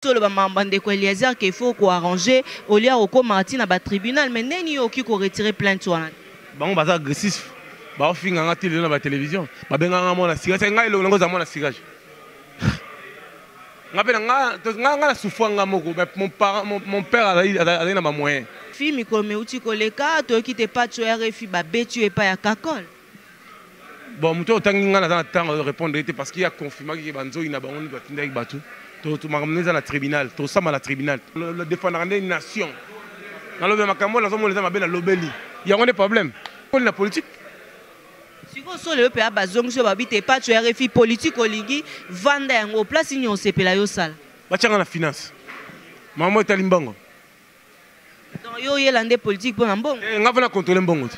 Solo ba mambande ko Eliezer qu'il faut ko arranger au lieu au Martin à ba tribunal mais neni oki ko retirer plainte wana. Bango baza agressif. Ba finga ngati na ba télévision. Ba benga ngamo na sigage ngai lo ngo za mo na sigage. Ngapela nga la souffrance ngamoko mon père a na ba moyen. Fi mikolo meuti koleka to ki te pas tu RFI ba betu e pa ya kakol. Bon muto tangi nga na temps de répondre parce qu'il y a confirmé que banzo ina ba on doit tinda avec batu. To makamneza na tribunal, to sama na tribunal. Le défendre une nation. Dans le makambo la somo les ma bela lobeli. Il y a un problème. Pour la politique. Si vous avez le pays bazong sur babite pas tu RFI politique olingi vanda yango place nyo sepela yo sala. Bachanga na finance. Maman est alimbongo. Donc yo yelande politique pour mbongo. Nga fana contrôler mbongo.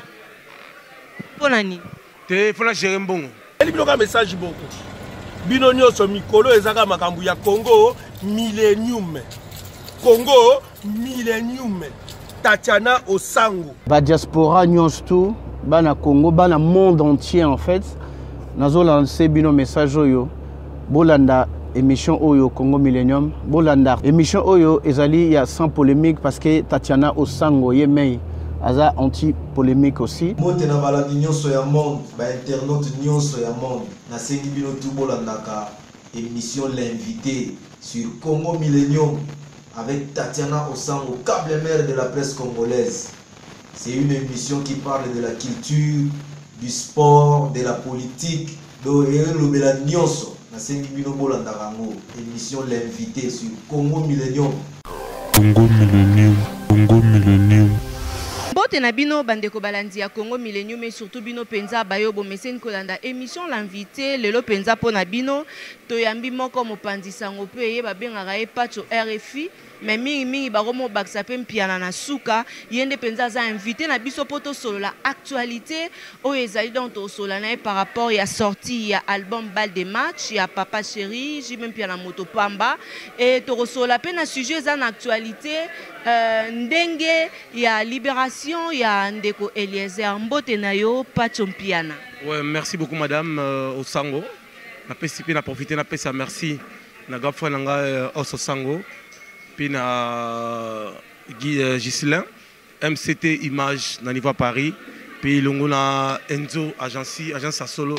Pour nani? Te fana gérer mbongo. Elle bloque message beaucoup. Bino nyonso mikolo ezaka makambu ya Congo Millennium. Congo Millennium. Tatiana Osango. Ba diaspora nyonso tout, bana Congo, bana monde entier en fait. Nazo lancer bino message oyo. Bolanda émission Oyo Congo Millennium. Bolanda émission Oyo ezali ya sans polémique parce que Tatiana Osango yemei aza anti-polémique aussi. Mote na balandi nyonso ya monde, ba internaute nyonso ya monde. Na sengi bino tout bolandaka émission l'invité sur Congo Millennium avec Tatiana Osango, câble mère de la presse congolaise. C'est une émission qui parle de la culture, du sport, de la politique, de l'obéla nyonso. Na sengi bino bolandaka ngo émission l'invité sur Congo Millennium. Congo Millennium, Congo Millennium. Bote na bino bandeko balandi ya Congo Millennium et surtout bino penza bayo bo mesen kolanda émission l'invité lelo penza pona bino to yambi moko mopanzi sango pe ye babengaka e pacho RFI mais mingi baromo baksa pe mpiana na suka yende penza za invité na biso poto solo la actualité o ezali donc to solo na par rapport ya sortie ya album Bal des matchs ya Papa Chéri ji même piana moto pamba et to solo la pe na sujet za na actualité ndenge ya libération ya ndeko Eliezer mbote na yo pacho mpiana. Ouais, merci beaucoup madame Osango. Na pesi na profiter na pesa merci na gafwa nanga Osango. Puis na Gislin MCT Image na niveau Paris puis longo na Enzo agence solo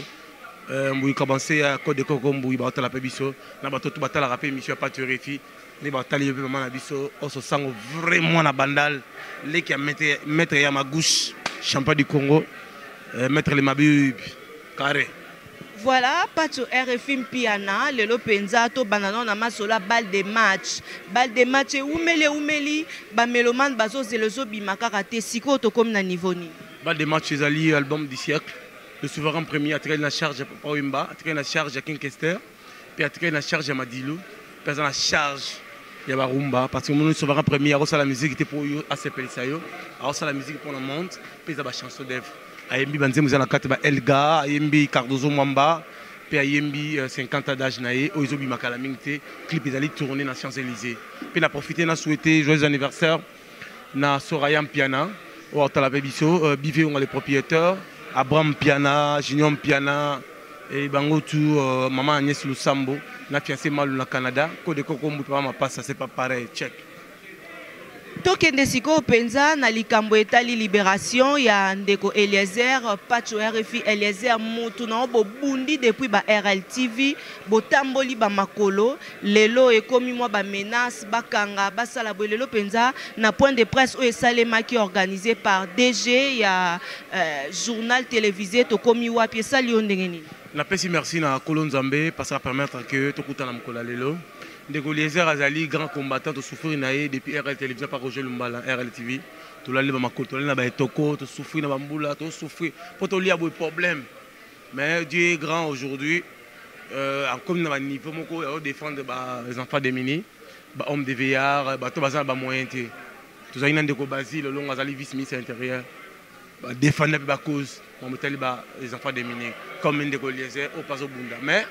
mbui commencer à code de Kokombu ba tala pe biso na bato to batala rapé mission pas te refi ni ba tali pe maman na biso Osango vraiment na bandal les qui a mettre ya ma gauche champion du Congo mettre les mabib carré. Voilà, Pacho RFI Mpiana, Lelo Penza, to Bananon, Namasola, Bal des matchs. Bal des matchs, Oumeli, Bameloman, Bazo, Zelozo, Bimakara, Tessiko, to comme na niveau ni. Bal des matchs, c'est Ali, album du siècle. Le souverain premier a tiré la charge à Papa Wimba, a tiré la charge à King Kester, puis a tiré la charge à Madilou, puis a la charge à Barumba, parce que le souverain premier a la musique était pour eux, à Sepelisayo, a la musique pour le monde, puis il a la chanson d'Ève. Ayembi banzemu za na kati ba Elga, Ayembi Cardozo Mwamba, puis Ayembi 50 d'âge naé, Oizobi makala mingte, clip ezali tourné na Champs-Élysées. Puis na profité na souhaiter joyeux anniversaire na Soraya Mpiana, au Otala Biso, Bivé on les propriétaires, Abraham Mpiana, Junior Mpiana et bango tout maman Agnès Lusambo, na fiancé Malou na Canada, Code Koko Moutoua ma passe, c'est pas pareil, check. Tokende siko penza na likambo etali libération ya ndeko Eliezer Pacho RFI Eliezer mutu na bo bundi depuis ba RLTV botamboli ba makolo lelo ekomi mwa ba menace bakanga basala bo lelo penza na point de presse o esalemaki organisé par DG ya journal télévisé to komi wapi esali ondengeni. Na pesi merci na Kolonzambe parce que permettre que to kutana mkola lelo. Ndeko Eliezer Azali, grand combattant, de souffrir depuis RL Télévision par Roger Lumbala, RL TV. Tout le monde a toko, tout souffrir na bamboula, tout souffrir. Pour tout lier des problèmes. Mais Dieu est grand aujourd'hui. Comme dans le niveau, on défend les enfants démunis, les hommes de VR, tout le monde a moyen. Tout ça, il y a des Basile, le long Azali vice-ministre intérieur. Défendre la cause, les enfants démunis. Comme Ndeko Eliezer, au pas au Bunda. Mais,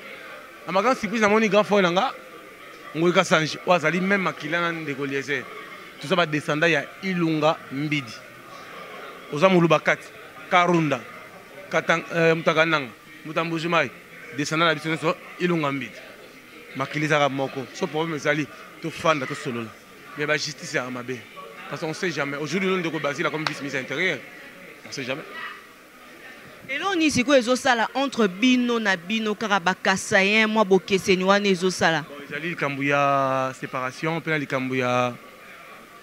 à ma grande surprise, mon grand frère, Ngoika Sanji, Wazali même Makilana Ndeko Eliezer. Tout ça va descendre, il y a Ilunga Mbidi. Oza Moulubakati, Karunda, Mutaganang, Mutambujumai, descendant la biso Ilunga Mbidi. Makiliza Moko. Ce problème, c'est to fanda to solo mais la justice est amabé parce qu'on sait jamais aujourd'hui l'on de Basile comme vice-ministre intérieur on sait jamais. Et là on ici quoi ezosala entre bino na bino kaka bakasayen moi bokeseni wana ezosala. Ezali likambo ya séparation pe na likambo ya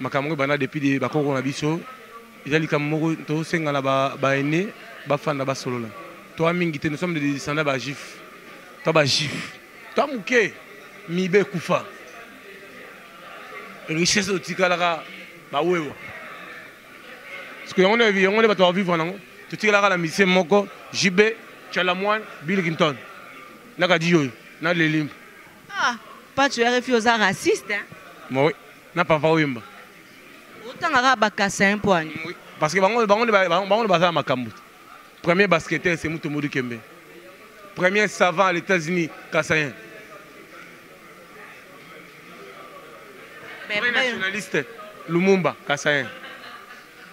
makambo bana depuis ba koko na biso ezali likambo moko to senga na ba ene ba fanda ba solo la to mingi te nous sommes des descendants ba juif to ba juif to muke mibe kufa richesse otikalaka ba wewo parce que on est ba to vivre nango tu tires la mission moko JB Chalamoine Bill Clinton naka diyo na lelimba ah pas tu es refusé raciste hein moi na papa wimba autant nga bakasayen poani parce que bango baza makambo premier basketteur c'est Mutomodi Kembe premier savant aux États-Unis Kassayen premier nationaliste Lumumba Kassayen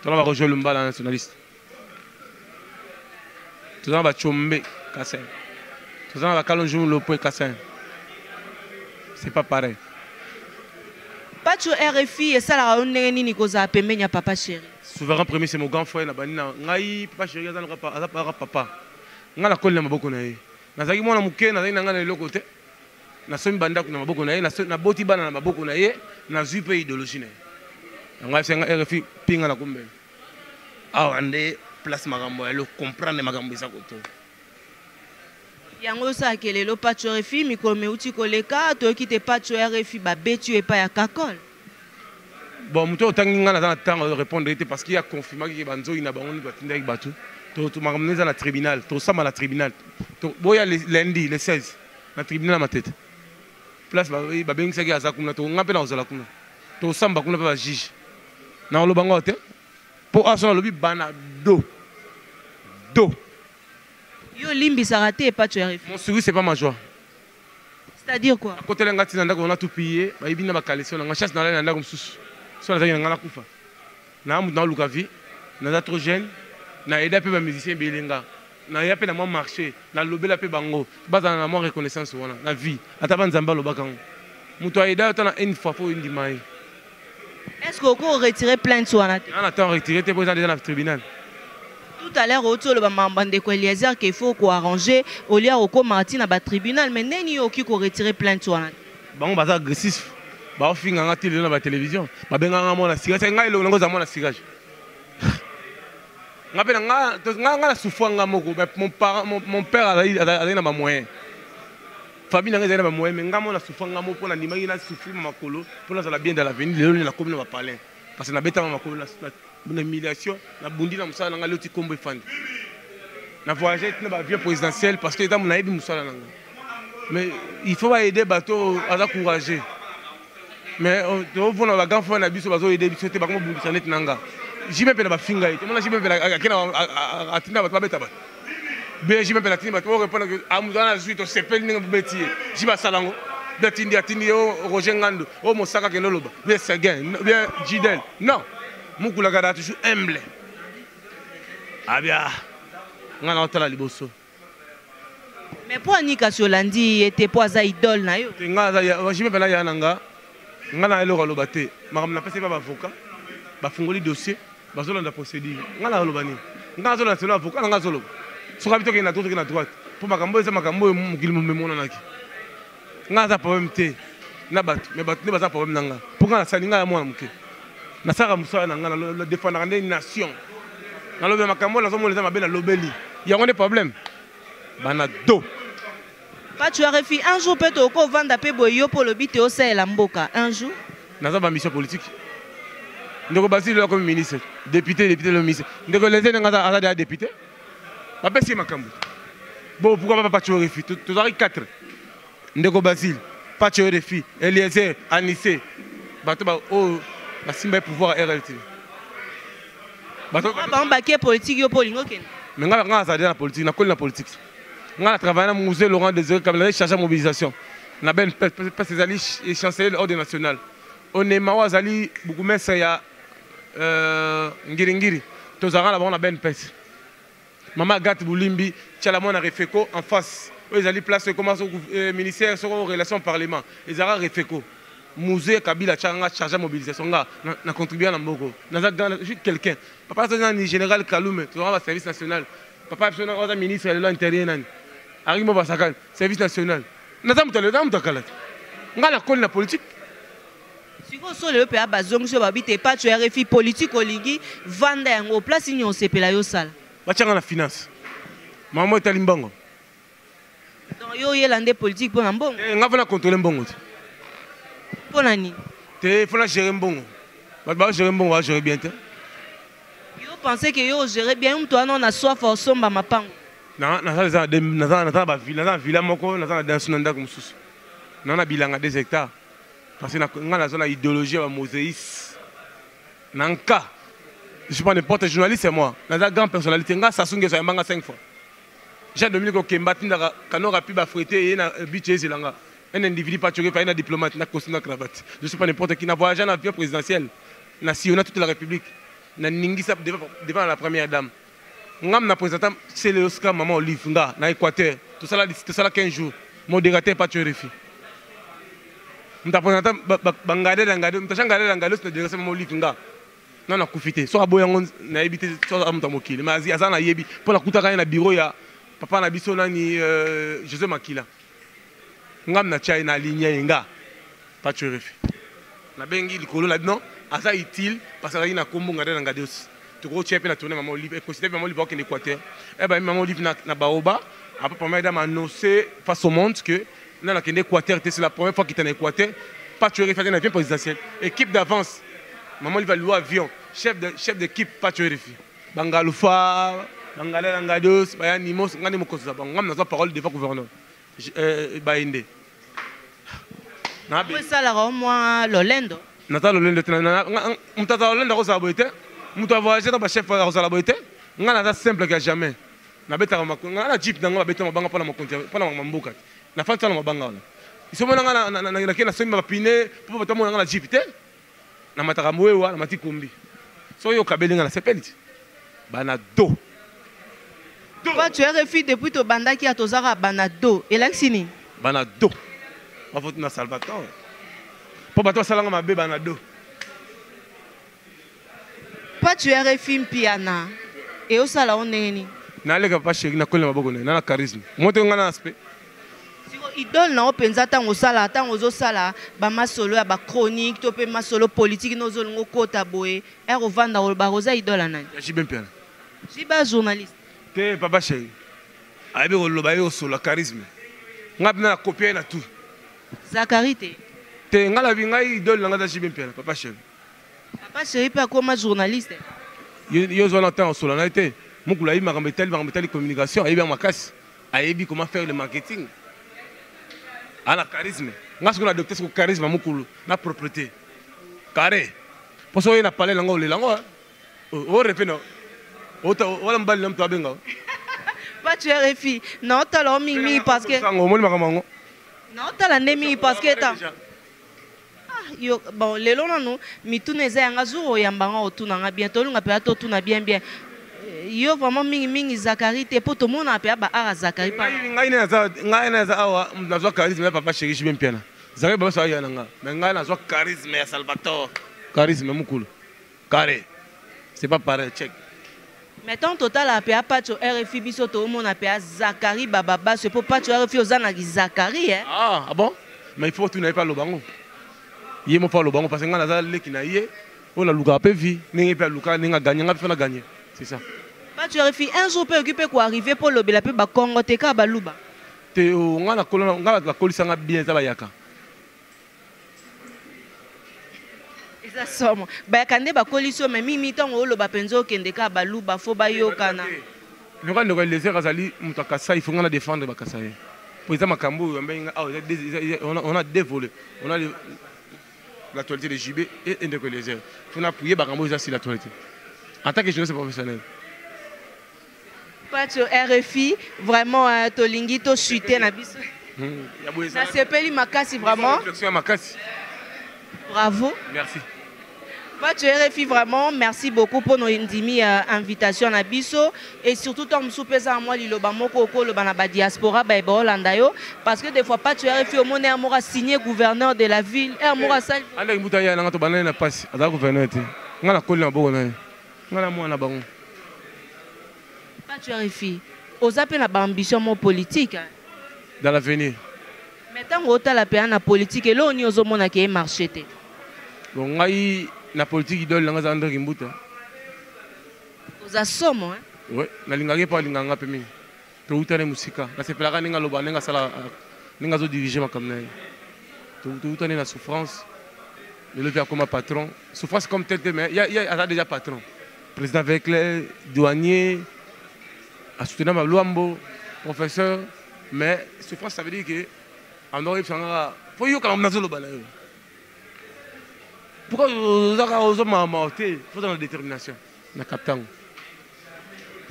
tu vas rejoindre Lumumba la nationaliste. Tu vas Chombe Kassayen. Tu vas Kalonjou Lopé Kassayen. C'est pas pareil. Pas tu RFI et ça la onne ni koza pembenya papa chéri. Souverain premier c'est mon grand frère na banina ngai papa chéri azana papa. Nga la kolle na maboko na ye. Nazaki mwana muke nazaki nanga na eloko te. Na somi banda na maboko na ye na boti bana na maboko na ye na zui pe idéologie na ye. Nga senga RFI pinga na kumbe. Awande place magambo ya le comprendre magambo za koto. Yango sa kelelo pas tu RFI mikolo meuti koleka to kite pas tu RFI ba betu e pa ya kakol. Bon muto otangi nga na temps répondre parce qu'il y a confirmé que banzo ina bango ni batinda avec batu. To magambo na tribunal, to sama la tribunal. To boya lundi le 16 na tribunal ma tête. Place ba bengisa ki azakuna to ngape na ozala kuna. To samba kuna pa juge. Na lo bango te. Pour assurer le bana do. Yo limbi sarate pas tu RFI. Mon sourire c'est pas ma joie. C'est-à-dire quoi? À côté l'engati nanda on a tout pillé, ba ibina ba kaleso na chasse na nanda comme sous. So na ngala kufa. Na mu dans lukavi, na trop jeune, na aida pe ba musicien belinga. Na ya pe na mo marché, na lobela pe bango. Baza na mo reconnaissance wana, na vie. Ata banzamba lo bakango. Muto aida ta na une fois pour une dimai. Est-ce qu'on peut retirer plainte sur la On attend retirer tes présents dans le tribunal. Tout à l'heure, autour de Mambande Eliezer qu'il faut qu'on arranger au lieu au Martin à le tribunal, mais n'est-ce pas qu'on retire plainte sur la Bon, bah agressif. Bah on finit en télé dans la télévision. Bah ben on a mon cigare, c'est un gars il a mon cigare. On a souffert mon père a eu un moyen. Famille n'a pas moyen, mais on a souffert pour la nimagi na souffrir ma colo pour la bien dans l'avenir. Le la commune va parler parce que na bêta ma colo la humiliation, la bondi na musala na loti kombo fandi. Na voyager na vie présidentielle parce que dans mon aïe musala nanga. Mais il faut aider bateau à encourager. Mais on voit la grand frère na biso bazo aider biso te ba ko bondi sanet nanga. Jime pe na ba finga ite. Mona jime pe na akena atinda ba beta ba. Be jime pe na tinda ba ko répondre que amuzana zuito sepel ninga betier. Jiba salango. Betindi atindi o Roger Ngando, o Mosaka Keloloba. Bien Seguin, bien Jidel. Non. Mukula gada toujours humble. Ah bien. Ngana otala liboso. Mais pour Anika Solandi était pas za idole na yo. Nga za jime pe na ya nanga. Ngana elo loba te. Makam na pese ba avocat. Ba fungoli dossier, ba zolanda procédure. Ngana loba ni. Ngana zolanda c'est avocat nga zolo. Soka bito ke na droite ke na droite. Pour makambo eza makambo mukili mumemona naki. Nga za problème te. Na bat, mais bat ne ba za problème nanga. Pour nga salinga ya mwana muke. Na saka musala nanga na défendre une nation. Na lobe makambo na zo moleza mabe na lobeli. Ya ngone problème. Bana do. Pas tu as refusé un jour peut-être au vendre pe boyo pour le bité au sel la mboka un jour. Na za ba mission politique. Ndeko Basile comme ministre, député le ministre. Ndeko les nga za député. Ba pesi makambo. Bon pourquoi pas tu refus? Tu as 4. Ndeko Basile, pas tu refus. Eliezer, Anissé. Bato ba o la simba pouvoir RLT. Bato ba mbaké politique yo polingo ken. Mais nga za la politique, na la politique. Nga travailler dans musée Laurent Désiré Kabila chargé mobilisation. Na ben parce ali et chancelier de l'ordre national. On est mawazali beaucoup mais ça ya ngiri tozara là-bas on a ben pèse. Maman Gat Boulimbi, Tchalamon a Refeco en face. Ils allaient place comment ministère sur relations au parlement. Ils allaient Refeco. musée Kabila Changa chargé mobilisation na contribuer à Mboko. Je suis quelqu'un. Papa c'est général Kaloume, tu vois service national. Papa c'est ministre de l'intérieur nani. Arimo Basakan, service national. Naza mutakalat. Ngala koli na politique. Siko so le pa bazong so babite pas tu RFI politique olingi vanda yango place nyo sepela yo sala. Bachanga na finance. Maman est alimbongo. Donc yo yelande politique pour mbongo. Nga fona contrôler mbongo. Pour nani? Te fona gérer mbongo. Ba gérer mbongo, va gérer bien te. Yo pensez que yo gérer bien toi non na soif au somba mapango. Na ba villa moko na dans nanda comme sous. Na bilanga 2 hectares. Parce que nga na zone idéologie ba mosaïs. Nanka. Je suis pas n'importe journaliste, c'est moi. Dans la grande personnalité, nga sasunge so yambanga 5 fois. J'ai Dominique Kemba tinda kano rapi ba frété et na budget zelanga. Un individu pas tué par un diplomate na costume na cravate. Je suis pas n'importe qui n'a voyagé en avion présidentiel. Na sillonné toute la République. Na ningisa devant la première dame. Ngam na présentant c'est le Oscar maman Olive nga na Équateur. Tout ça là 15 jours. Modérateur pas tué refi. M'ta présentant bangade d'angade, m'ta changade d'angade c'est de maman Olive nga. Non na kufité. So aboyango na ebité so amta mokili. Mais azana yebi pour la kutaka na bureau ya papa na biso nani José Makila. Ngam na chai na ligne nga pas tu refi. Na bengi likolo na non asa utile parce que na kombo ngade na ngade aussi. Tu gros chef na tourner maman Olive et considère maman Olive au Équateur. Eh ben maman Olive na baoba après pas mal d'ama annoncé face au monde que dans la Équateur c'est la première fois qu'il est en Équateur pas tu refi dans l'avion présidentiel. Équipe d'avance. Maman Olive va louer avion, chef d'équipe pas tu refi. Bangalufa Bangale Langados, Bayanimos, Ngani Mokosa, Bangam n'a pas parole devant gouverneur. Bainde. Après ça, là, moi, Lolendo. Nata Lolendo, Mutata Lolendo Rosa Boite, Muta voyager dans le chef Rosa Boite, Ngana simple que jamais. Nabeta Makuna, Jeep dans la béton, Banga pour mon compte, pas dans mon boucat. La fin de la Banga. Ils sont maintenant na sema piné pour botter mon la Jeep. Na mataramoewa, na matikumbi. So yo kabelinga na sepeliti. Banado. Pas tu es refus depuis ton banda qui a tozara banado. Et là, c'est ni. Banado. On va na Salvatore. Pour bateau salanga ma bé banado. Pas tu es refus piana. Et au sala on est ni. Na lega pas chéri na kolle maboko na na charisme. Monte ngana aspect. Siko idole na openza tango sala tango zo sala ba masolo ya ba chronique to pe masolo politique no zo ngo kota boye. E rovanda o ba rosa idole nani. Ya jiben piana. Jiba journaliste. Te papa chéri. Aibe o loba yo solo charisme. Ngabna na copier na tout. Zakari te. Te ngala binga idole ngada jiben piana papa chéri. Papa chéri pas comme journaliste. Yo zo na temps solo na été. Mukula yi makambetali communication aibe makasi. Aibi comment faire le marketing. Ana charisme. Nga siko na adopter ce charisme mukulu na propreté. Carré. Pour ça il a parlé lango le lango. O repeno. Wala mbali namtu abenga. Pas tu es refi. Non, t'as l'homme mimi parce que. Non, t'as la nemi parce que t'as. Yo bon les longs non mi tout ne zay nga zuro yambanga otuna nga bientôt nga pe ato tuna bien bien. Yo vraiment mingi Zakari te pour tout le monde a pe ba ara Zakari pas. Ngai na za awa na charisme papa chéri je bien piana. Zakari ba sa yana nga. Mais ngai na charisme ya Salvatore. Charisme mukulu. Carré. C'est pas pareil, check. Mettons total à PA Pacho RFI biso tout le monde a PA Zakari bababa c'est pour Pacho RFI ozana ki Zakari hein. Ah bon? Mais il faut tu n'aies pas le bango. Il me faut le bango parce que ngana za leki na yé on a luka pe vie ningi pe luka ninga gagner nga pe na gagner. C'est ça. Pacho RFI un jour peut occuper quoi arriver pour le bela pe ba Congo te ka ba luba. Te ngana kolona ngala la kolisa nga bien za ba yaka. Ça somme. Bah quand ba coalition mais mimi tant o lo ba penzo kende ka ba luba fo ba yokana. Le roi de les Razali mutakasa il faut ngana défendre ba kasaye. Pour ça makambo on a dévolé. On a l'actualité de JB et de les airs. Il faut appuyer bakambo ça sur l'actualité. En tant que journaliste professionnel. Pas sur RFI vraiment tolingi to chuter na biso. Ça s'appelle makasi vraiment. Réflexion makasi. Bravo. Merci. Pacho RFI, vraiment, merci beaucoup pour nos invitation à Bisso. Et surtout, Tom Soupesa, moi, Liloba Moko, le Banaba Diaspora, Holandayo. Parce que des fois, Pacho RFI, au monde, Amoura signé gouverneur de la ville. Et Amoura Sal. Allez, Moutaya, n'a pas de passe. À la gouverneur. On a collé un bon. On a moins là-bas. Pacho RFI, aux appels à ambition politique. Dans l'avenir. Mais tant que la paix en politique, et là, on y a au monde qui est marché. Bon, na politique idole nga za André Kimbuta. Oza somo hein? Oui, na lingaki pa linganga pe mingi. To utane musika. Na sepelaka ninga loba ninga sala ninga zo diriger makamna. To utane na souffrance. Le lever comme patron. Souffrance comme tel mais il y a déjà patron. Président avec les douaniers, assistant ma Luambo, professeur, mais souffrance ça veut dire que en Europe ça faut yo quand on a zo loba na yo. Pourquoi vous avez morté? Il faut dans la détermination. Na captant.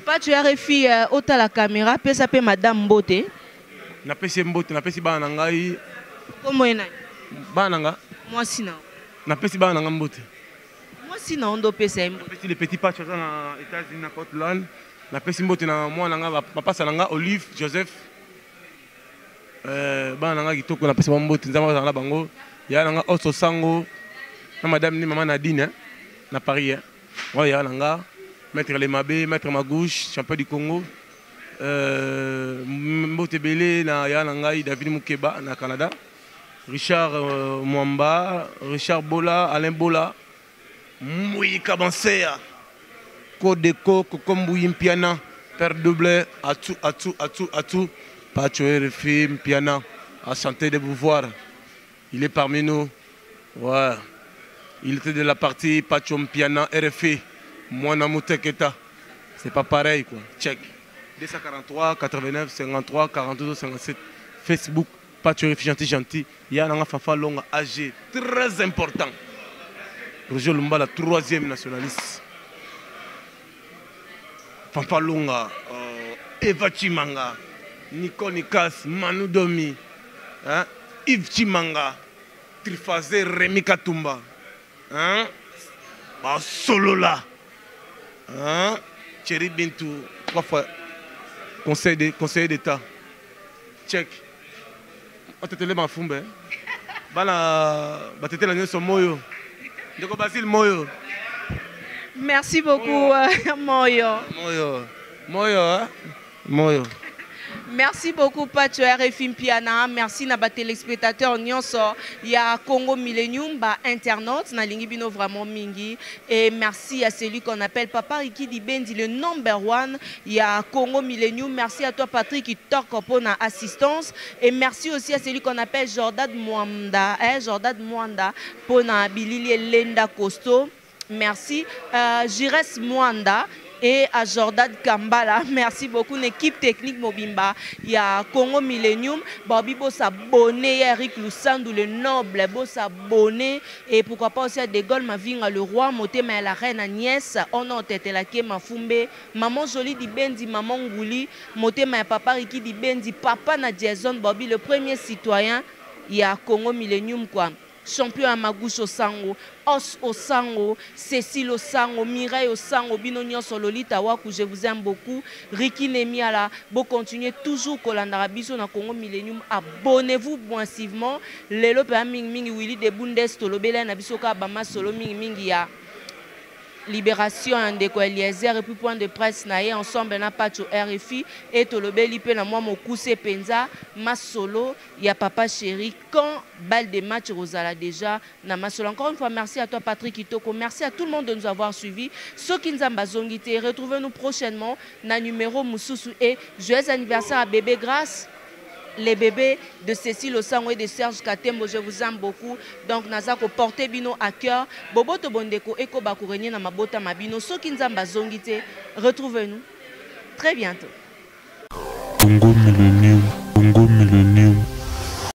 Pas tu as refait autant la caméra, puis ça peut Madame Mbote. Na pesi Mbote, na pesi bana ngai. Comment est-ce? Bana nga. Moi sinon. Na pesi bana nga Mbote. Moi sinon on doit pesi Mbote. Na pesi les petits patchs dans les États-Unis na Portland. Na pesi Mbote na moi nga papa salanga Olive Joseph. Bana nga kitoko na pesi Mbote nzamba na bango. Ya nga Oso Sango. Madame ni maman Nadine, hein, na Paris. Hein. Ouais, y a là, Maître Lemabé, Maître Magouche, champion du Congo. Mbotebele, na ya Langai, David Moukeba, na Canada. Richard Mwamba, Richard Bola, Alain Bola. Moui Kabansea. Kodeko, Kokombu Impiana. Père Double, Atou. Pacho RFI, Mpiana. À chanter de pouvoirs. Il est parmi nous. Ouais. Il était de la partie Pachom Piana RFI, Moana Mouteketa. C'est pas pareil quoi. Check. 243 89 53 42 57. Facebook, Pacho RFI gentil. Il y a un Fafa Longa AG, très important. Roger Lumba, la 3e nationaliste. Fafa Longa, Eva Chimanga, Nico Nikas, Manu Domi, hein? Yves Chimanga, Trifazé Rémi Katumba. Hein? Bah, solo là. Hein? Thierry Bintou, 3 fois conseil d'État. Check. On te télé ma fumbe. Bana, batete la nyoso moyo. Ndeko Basile moyo. Merci beaucoup Moyo. Moyo. Merci beaucoup Pacho RFI Mpiana. Merci na ba téléspectateurs nyonso ya Congo Millennium ba internautes na lingi bino vraiment mingi et merci à celui qu'on appelle Papa Riki Dibendi le #1 ya Congo Millennium. Merci à toi Patrick qui torque pour na assistance et merci aussi à celui qu'on appelle Jordan Mwanda pour na bilili Lenda Costo. Merci Jires Mwanda et à Jordan Kambala. Merci beaucoup l'équipe technique Mobimba. Il y a Congo Millennium. Bobby Bo s'abonner, Eric Lusandou le noble, Bo s'abonner et pourquoi pas aussi à De Gaulle ma vinga le roi, Moté mais la reine Agnès, on a tête la ké ma fumbe, maman jolie di Bendi, maman Ngouli, Moté mais papa Riki di Bendi, papa na Jason Bobby le premier citoyen. Il y a Congo Millennium quoi. Champion à Magouche au Sango, Os au Sango, Cécile au Sango, Mireille au Sango, Binonio Sololita Waku, je vous aime beaucoup. Ricky Nemiala, bon continuez toujours Kolandara Biso na Congo Millennium. Abonnez-vous massivement. Lelo pe Ming Ming Willy de Bundes Tolobela na Bisoka Bama Solo Ming Ming ya. Libération Ndeko Eliezer et puis point de presse naé ensemble na Pacho RFI et Tolobeli pe na moi Mokuse Penza ma solo ya papa chéri quand balle de match Rosala déjà na ma solo. Encore une fois merci à toi Patrick Kitoko, merci à tout le monde de nous avoir suivis. Ceux qui nous ont bazongité, retrouvez-nous prochainement na numéro Moussousou et joyeux anniversaire à bébé Grâce. Les bébés de Cécile Osango et de Serge Katembo, je vous aime beaucoup. Donc, Nazako portez bino à cœur. Bobo to bondeko eko bakurenye na mabota mabino. Ceux qui nous ont bazongité, retrouvez-nous très bientôt.